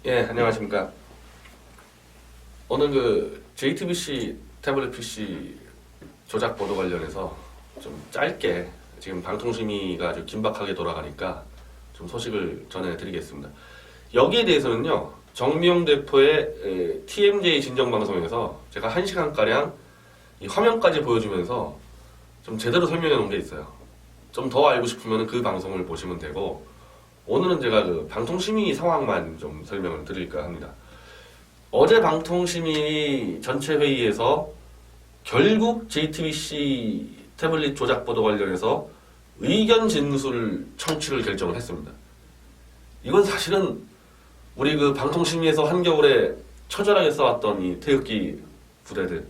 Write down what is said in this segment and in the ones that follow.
예, 안녕하십니까. 오늘 그 JTBC 태블릿 PC 조작 보도 관련해서 좀 짧게 지금 방통심의가 아주 긴박하게 돌아가니까 좀 소식을 전해드리겠습니다. 여기에 대해서는요, 정미용 대표의 TMJ 진정방송에서 제가 1시간가량 이 화면까지 보여주면서 좀 제대로 설명해 놓은 게 있어요. 좀 더 알고 싶으면 그 방송을 보시면 되고, 오늘은 제가 그 방통심의 상황만 좀 설명을 드릴까 합니다. 어제 방통심의 전체 회의에서 결국 JTBC 태블릿 조작 보도 관련해서 의견 진술 청취를 결정을 했습니다. 이건 사실은 우리 그 방통심의에서 한겨울에 처절하게 싸웠던 이 태극기 부대들,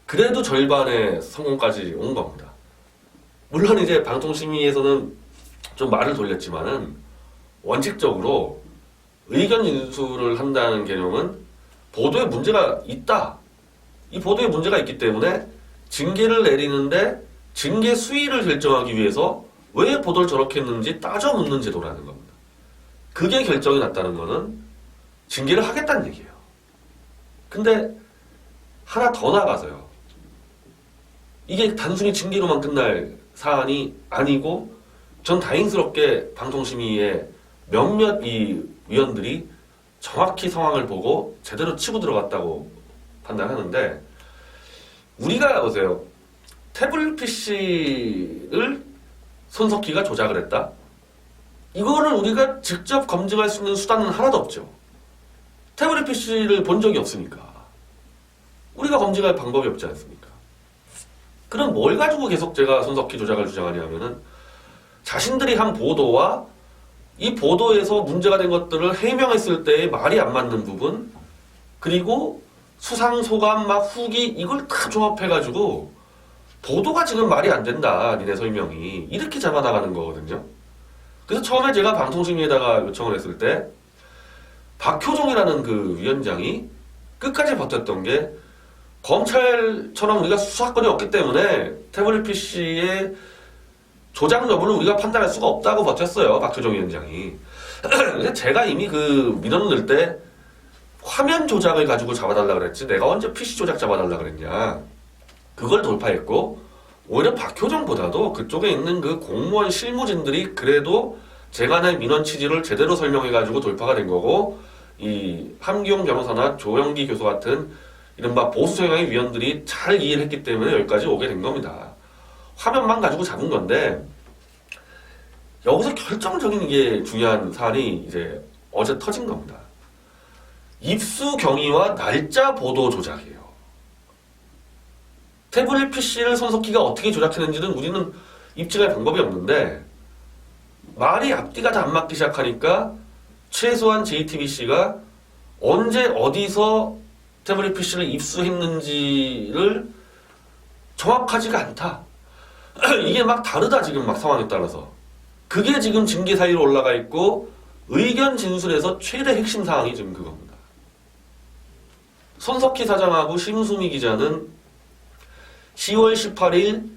그래도 절반의 성공까지 온 겁니다. 물론 이제 방통심의에서는 좀 말을 돌렸지만은 원칙적으로 의견 진술을 한다는 개념은 보도에 문제가 있다. 이 보도에 문제가 있기 때문에 징계를 내리는데 징계 수위를 결정하기 위해서 왜 보도를 저렇게 했는지 따져 묻는 제도라는 겁니다. 그게 결정이 났다는 거는 징계를 하겠다는 얘기예요. 근데 하나 더 나가서요. 이게 단순히 징계로만 끝날 사안이 아니고 전 다행스럽게 방통심의의 몇몇 이 위원들이 정확히 상황을 보고 제대로 치고 들어갔다고 판단하는데, 우리가 보세요. 태블릿 PC를 손석희가 조작을 했다? 이거를 우리가 직접 검증할 수 있는 수단은 하나도 없죠. 태블릿 PC를 본 적이 없으니까. 우리가 검증할 방법이 없지 않습니까? 그럼 뭘 가지고 계속 제가 손석희 조작을 주장하냐면은 자신들이 한 보도와 이 보도에서 문제가 된 것들을 해명했을 때의 말이 안 맞는 부분, 그리고 수상, 소감, 막 후기, 이걸 다 종합해가지고 보도가 지금 말이 안 된다, 니네 설명이. 이렇게 잡아나가는 거거든요. 그래서 처음에 제가 방통심의에다가 요청을 했을 때 박효종이라는 그 위원장이 끝까지 버텼던 게, 검찰처럼 우리가 수사권이 없기 때문에 태블릿 PC의 조작 여부를 우리가 판단할 수가 없다고 버텼어요, 박효종 위원장이. 근데 제가 이미 그 민원 넣을 때 화면 조작을 가지고 잡아달라 그랬지 내가 언제 PC 조작 잡아달라 그랬냐. 그걸 돌파했고, 오히려 박효종보다도 그쪽에 있는 그 공무원 실무진들이 그래도 제가 낸 민원 취지를 제대로 설명해가지고 돌파가 된 거고, 이 함기용 변호사나 조영기 교수 같은 이른바 보수 성향의 위원들이 잘 이해를 했기 때문에 여기까지 오게 된 겁니다. 화면만 가지고 잡은 건데, 여기서 결정적인 게 중요한 사안이 이제 어제 터진 겁니다. 입수 경위와 날짜 보도 조작이에요. 태블릿 PC를 손석희가 어떻게 조작했는지는 우리는 입증할 방법이 없는데, 말이 앞뒤가 다 안 맞기 시작하니까 최소한 JTBC가 언제 어디서 태블릿 PC를 입수했는지를 정확하지가 않다. 이게 막 다르다, 지금 막 상황에 따라서. 그게 지금 징계 사유로 올라가 있고, 의견 진술에서 최대 핵심 사항이 지금 그겁니다. 손석희 사장하고 심수미 기자는 10월 18일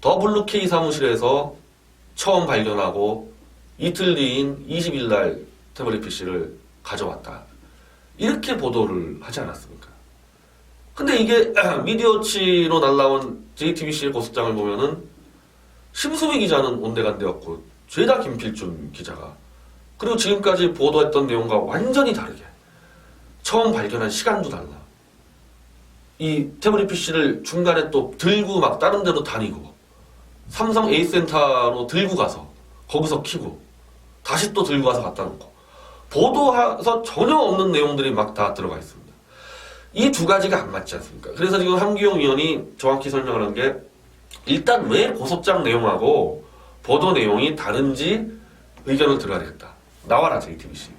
더블루K 사무실에서 처음 발견하고 이틀 뒤인 20일 날 태블릿 PC를 가져왔다. 이렇게 보도를 하지 않았습니까? 근데 이게 미디어치로 날라온 JTBC의 고소장을 보면은 심수미 기자는 온데간데였고, 죄다 김필준 기자가, 그리고 지금까지 보도했던 내용과 완전히 다르게 처음 발견한 시간도 달라. 이 태블릿 PC를 중간에 또 들고 막 다른 데로 다니고, 삼성 A센터로 들고 가서 거기서 키고 다시 또 들고 가서 갖다 놓고, 보도해서 전혀 없는 내용들이 막 다 들어가 있습니다. 이 두 가지가 안 맞지 않습니까? 그래서 지금 함기용 위원이 정확히 설명하는 게, 일단 왜 고소장 내용하고 보도 내용이 다른지 의견을 들어야 되겠다. 나와라, JTBC.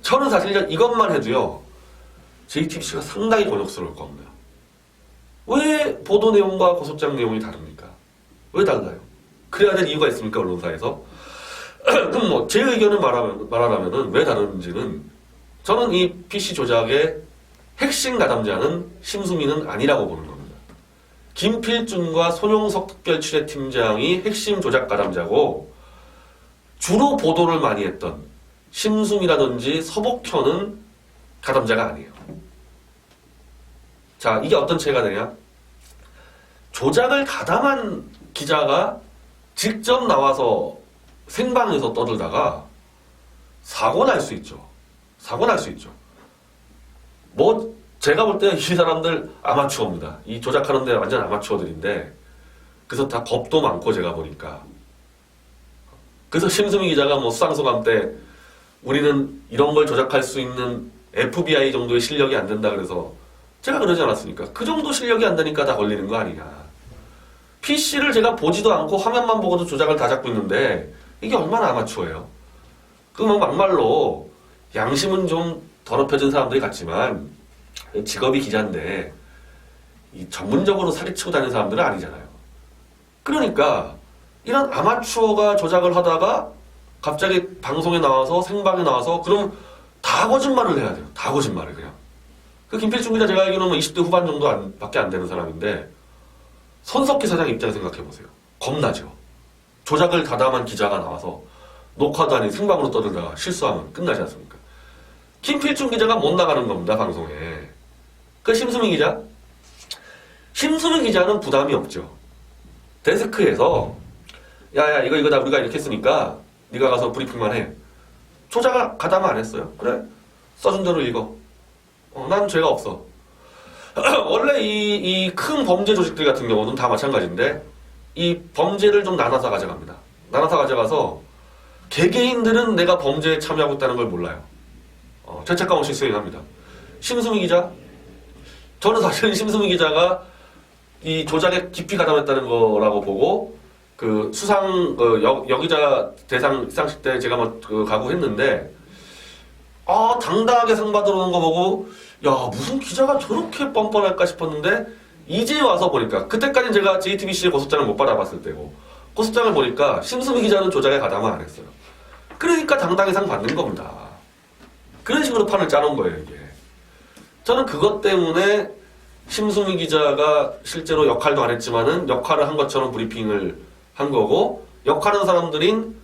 저는 사실 이것만 해도요, JTBC가 상당히 곤욕스러울 겁니다. 왜 보도 내용과 고소장 내용이 다릅니까? 왜 달라요? 그래야 될 이유가 있습니까, 언론사에서? 그럼 뭐 제 의견을 말하자면은 왜 다른지는, 저는 이 PC 조작의 핵심 가담자는 심수미는 아니라고 보는 겁니다. 김필준과 손용석 특별취재팀장이 핵심 조작 가담자고, 주로 보도를 많이 했던 심숨이라든지 서복현은 가담자가 아니에요. 자, 이게 어떤 체가 되냐? 조작을 가담한 기자가 직접 나와서 생방에서 떠들다가 사고 날 수 있죠. 사고 날 수 있죠. 뭐 제가 볼 때 이 사람들 아마추어입니다. 이 조작하는데 완전 아마추어들인데 그래서 다 겁도 많고 제가 보니까 그래서 심수미 기자가 뭐 수상소감 때 우리는 이런 걸 조작할 수 있는 FBI 정도의 실력이 안 된다 그래서 제가 그러지 않았습니까? 그 정도 실력이 안 되니까 다 걸리는 거 아니냐. PC를 제가 보지도 않고 화면만 보고도 조작을 다 잡고 있는데 이게 얼마나 아마추어예요. 그 뭐 막말로 양심은 좀 더럽혀진 사람들이 같지만 직업이 기자인데 이 전문적으로 사기치고 다니는 사람들은 아니잖아요. 그러니까 이런 아마추어가 조작을 하다가 갑자기 방송에 나와서 생방에 나와서 그럼 다 거짓말을 해야 돼요. 다 거짓말을 그냥. 그 김필중 기자 제가 알기로는 20대 후반 정도 밖에 안 되는 사람인데 손석희 사장 입장 생각해보세요. 겁나죠. 조작을 가담한 기자가 나와서 녹화도 아닌 생방으로 떠들다가 실수하면 끝나지 않습니까? 김필중 기자가 못 나가는 겁니다. 방송에. 그 심수민 기자? 심수민 기자는 부담이 없죠. 데스크에서 야야 이거 다 우리가 이렇게 했으니까 네가 가서 브리핑만 해. 조작을 가담 안 했어요. 그래? 써준 대로 읽어. 난 죄가 없어. 원래 이 큰 범죄 조직들 같은 경우는 다 마찬가지인데 이 범죄를 좀 나눠서 가져갑니다. 나눠서 가져가서 개개인들은 내가 범죄에 참여하고 있다는 걸 몰라요. 죄책감 없이 수행합니다. 심수미 기자? 저는 사실 심수미 기자가 이 조작에 깊이 가담했다는 거라고 보고 그 수상 여기자 대상 시상식 때 제가 가고 했는데 당당하게 상 받으러 오는 거 보고 야 무슨 기자가 저렇게 뻔뻔할까 싶었는데 이제 와서 보니까 그때까지는 제가 JTBC의 고소장을 못 받아봤을 때고 고소장을 보니까 심수미 기자는 조작에 가담을 안 했어요. 그러니까 당당히 상 받는 겁니다. 그런 식으로 판을 짜놓은 거예요 이게. 저는 그것 때문에 심수미 기자가 실제로 역할도 안 했지만은 역할을 한 것처럼 브리핑을 한 거고 역할하는 사람들인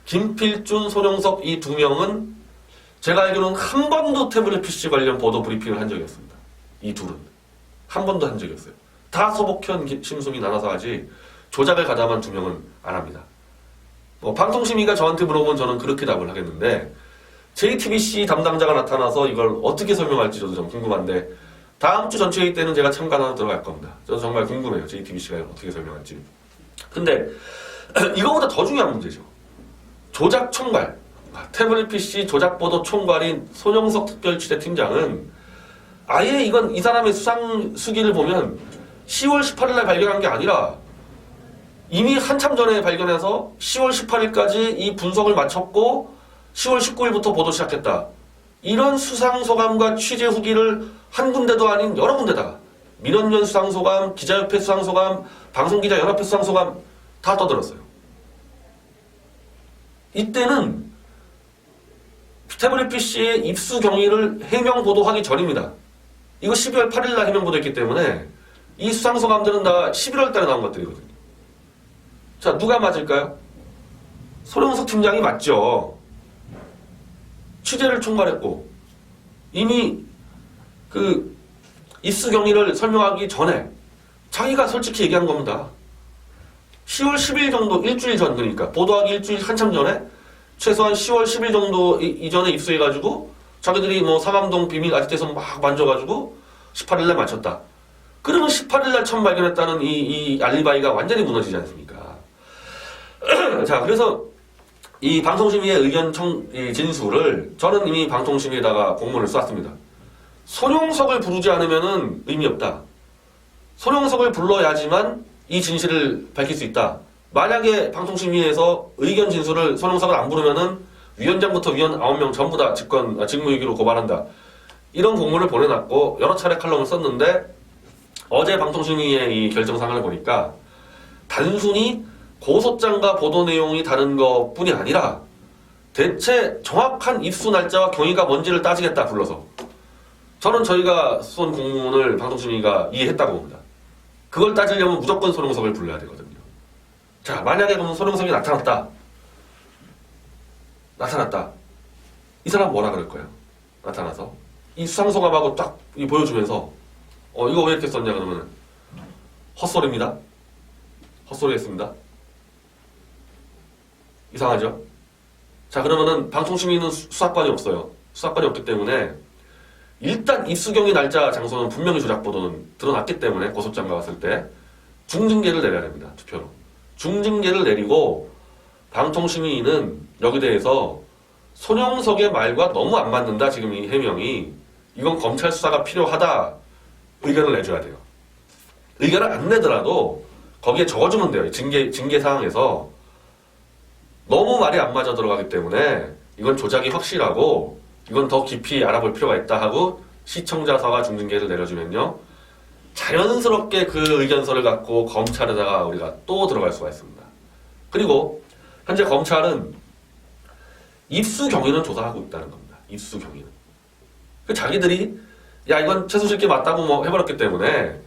김필준, 손영석 이 두 명은 제가 알기로는 한 번도 태블릿 PC 관련 보도 브리핑을 한 적이 없습니다. 이 둘은. 한 번도 한 적이 없어요. 다 서복현, 심수미 나눠서 하지 조작을 가담한 두 명은 안 합니다. 방통심의가 저한테 물어보면 저는 그렇게 답을 하겠는데 JTBC 담당자가 나타나서 이걸 어떻게 설명할지 저도 좀 궁금한데 다음 주 전체회의 때는 제가 참관하러 들어갈 겁니다. 저도 정말 궁금해요. JTBC가 어떻게 설명할지. 근데 이거보다 더 중요한 문제죠. 조작 총괄. 태블릿 PC 조작보도 총괄인 손영석 특별취재팀장은 아예 이 사람의 수상 수기를 보면 10월 18일 날 발견한 게 아니라 이미 한참 전에 발견해서 10월 18일까지 이 분석을 마쳤고 10월 19일부터 보도 시작했다. 이런 수상소감과 취재 후기를 한 군데도 아닌 여러 군데다가 민원연 수상소감, 기자협회 수상소감, 방송기자연합회 수상소감 다 떠들었어요. 이때는 태블릿 PC의 입수 경위를 해명 보도하기 전입니다. 이거 12월 8일 날 해명 보도했기 때문에 이 수상소감들은 다 11월 달에 나온 것들이거든요. 자, 누가 맞을까요? 손영석 팀장이 맞죠. 취재를 총괄했고 이미 그 입수 경위를 설명하기 전에 자기가 솔직히 얘기한 겁니다. 10월 10일 정도 일주일 전 그러니까 보도하기 일주일 한참 전에 최소한 10월 10일 정도 이전에 입수해가지고 자기들이 뭐 상암동 비밀 아지트에서 막 만져가지고 18일날 맞췄다. 그러면 18일날 처음 발견했다는 이 알리바이가 완전히 무너지지 않습니까? 자, 그래서 이 방통심의의 의견 진술을 저는 이미 방통심의에다가 공문을 쐈습니다. 손용석을 부르지 않으면은 의미 없다. 손용석을 불러야지만 이 진실을 밝힐 수 있다. 만약에 방통심의에서 의견 진술을 손용석을 안 부르면은 위원장부터 위원 9명 전부 다 직무유기로 고발한다. 이런 공문을 보내놨고 여러 차례 칼럼을 썼는데 어제 방통심의의 이 결정사항을 보니까 단순히 고소장과 보도 내용이 다른 것뿐이 아니라 대체 정확한 입수 날짜와 경위가 뭔지를 따지겠다 불러서 저는 저희가 쏜 공문을 방통심의가 이해했다고 봅니다. 그걸 따지려면 무조건 손용석을 불러야 되거든요. 자, 만약에 그러면 손용석이 나타났다. 이 사람 뭐라 그럴 거예요? 나타나서 이 수상소감하고 딱 보여주면서 이거 왜 이렇게 썼냐 그러면 헛소리입니다. 헛소리했습니다. 이상하죠? 자, 그러면은 방통심의는 수사권이 없어요. 수사권이 없기 때문에 일단 입수경위 날짜 장소는 분명히 조작보도는 드러났기 때문에 고소장가 왔을 때 중징계를 내려야 됩니다. 투표로. 중징계를 내리고 방통심의는 여기 대해서 손영석의 말과 너무 안 맞는다. 지금 이 해명이 이건 검찰 수사가 필요하다. 의견을 내줘야 돼요. 의견을 안 내더라도 거기에 적어주면 돼요. 징계 사항에서 너무 말이 안 맞아 들어가기 때문에 이건 조작이 확실하고 이건 더 깊이 알아볼 필요가 있다 하고 시청자사와 중징계를 내려주면요. 자연스럽게 그 의견서를 갖고 검찰에다가 우리가 또 들어갈 수가 있습니다. 그리고 현재 검찰은 입수 경위는 조사하고 있다는 겁니다. 입수 경위는. 자기들이 야 이건 최순실 게 맞다고 뭐 해버렸기 때문에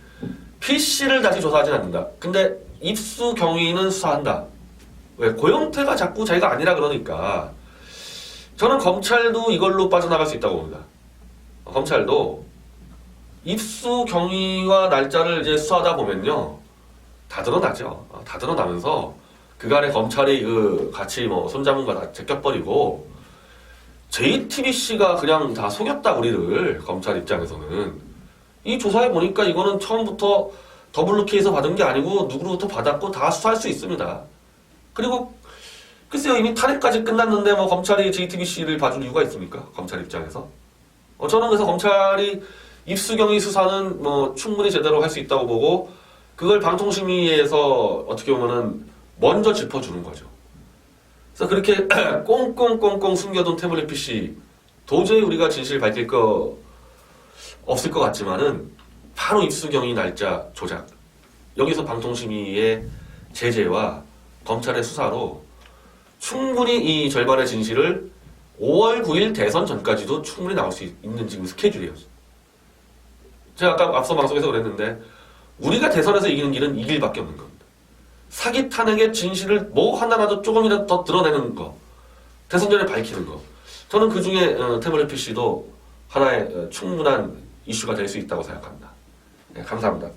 PC를 다시 조사하진 않는다. 근데 입수 경위는 수사한다. 왜? 고영태가 자꾸 자기가 아니라 그러니까 저는 검찰도 이걸로 빠져나갈 수 있다고 봅니다. 검찰도 입수 경위와 날짜를 이제 수사하다 보면요. 다 드러나죠. 다 드러나면서 그간에 검찰이 같이 뭐 손잡은 거 다 제껴버리고 JTBC가 그냥 다 속였다 우리를 검찰 입장에서는 이 조사해 보니까 이거는 처음부터 더블루키에서 받은 게 아니고 누구로부터 받았고 다 수사할 수 있습니다. 그리고 글쎄요 이미 탄핵까지 끝났는데 뭐 검찰이 JTBC를 봐줄 이유가 있습니까? 검찰 입장에서 저는 그래서 검찰이 입수경위 수사는 뭐 충분히 제대로 할 수 있다고 보고 그걸 방통심의에서 어떻게 보면은 먼저 짚어주는 거죠. 그래서 그렇게 꽁꽁꽁꽁 숨겨둔 태블릿 PC 도저히 우리가 진실 밝힐 거 없을 것 같지만은 바로 입수경위 날짜 조작 여기서 방통심의의 제재와 검찰의 수사로 충분히 이 절반의 진실을 5월 9일 대선 전까지도 충분히 나올 수 있는 지금 스케줄이에요. 제가 아까 앞서 방송에서 그랬는데 우리가 대선에서 이기는 길은 이 길밖에 없는 겁니다. 사기 탄핵의 진실을 뭐 하나라도 조금이라도 더 드러내는 거 대선 전에 밝히는 거 저는 그 중에 태블릿 PC도 하나의 충분한 이슈가 될 수 있다고 생각합니다. 네, 감사합니다.